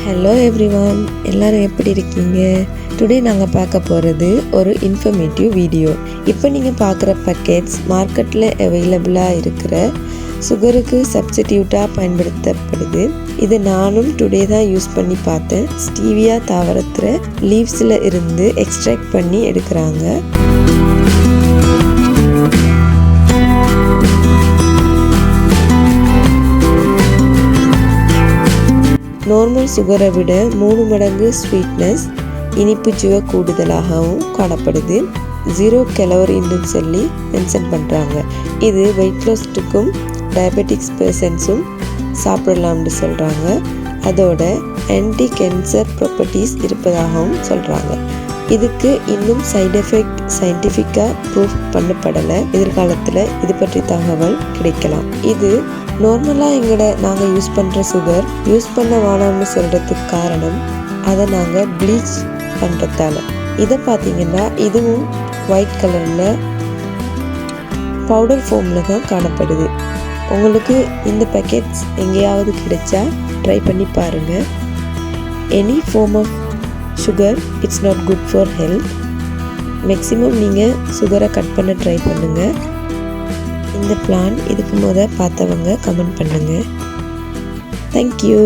Hello everyone, எல்லாரும் எப்படி இருக்கீங்க? டுடே நாங்கள் பார்க்க போகிறது ஒரு இன்ஃபர்மேட்டிவ் வீடியோ. இப்போ நீங்கள் பார்க்குற பேக்கெட்ஸ் மார்க்கெட்டில் அவைலபிளாக இருக்கிற சுகருக்கு சப்ஸ்டிடியூட்டாக பயன்படுத்தப்படுது. இது நானும் டுடே தான் யூஸ் பண்ணி பார்த்தேன். ஸ்டீவியா தாவரத்தில் லீவ்ஸில் இருந்து எக்ஸ்ட்ராக்ட் பண்ணி எடுக்கிறாங்க. நார்மல் சுகரை விட 3 மடங்கு ஸ்வீட்னஸ், இனிப்பு சுவை கூடுதலாகவும் காணப்படுது. 0 கலோரின்னு சொல்லி மென்ஷன் பண்ணுறாங்க. இது வெயிட் லாஸ்ட்டுக்கும் டயபெட்டிக்ஸ் பர்சன்ஸும் சாப்பிடலாம்னு சொல்கிறாங்க. அதோட ஆன்டி கேன்சர் ப்ராப்பர்ட்டிஸ் இருப்பதாகவும் சொல்கிறாங்க. இதுக்கு இன்னும் சைடு எஃபெக்ட் சயின்டிஃபிக்காக ப்ரூஃப் பண்ணப்படலை. எதிர்காலத்தில் இது பற்றி தகவல் கிடைக்கலாம். இது நார்மலாக நாங்கள் யூஸ் பண்ணுற சுகர் யூஸ் பண்ண வேணாம்னு சொல்கிறதுக்கு காரணம் அதை நாங்கள் ப்ளீச் பண்ணுறதால. இதை பார்த்தீங்கன்னா இதுவும் ஒயிட் கலரில் பவுடர் ஃபார்மில் தான் காணப்படுது. உங்களுக்கு இந்த பேக்கெட்ஸ் எங்கேயாவது கிடைச்சா ட்ரை பண்ணி பாருங்கள். Any form of sugar it's not good for health. Maximum நீங்கள் சுகரை கட் பண்ண ட்ரை பண்ணுங்கள். இந்த பிளான் இதுக்கு பார்த்தவங்க கமெண்ட் பண்ணுங்கள். தேங்க்யூ.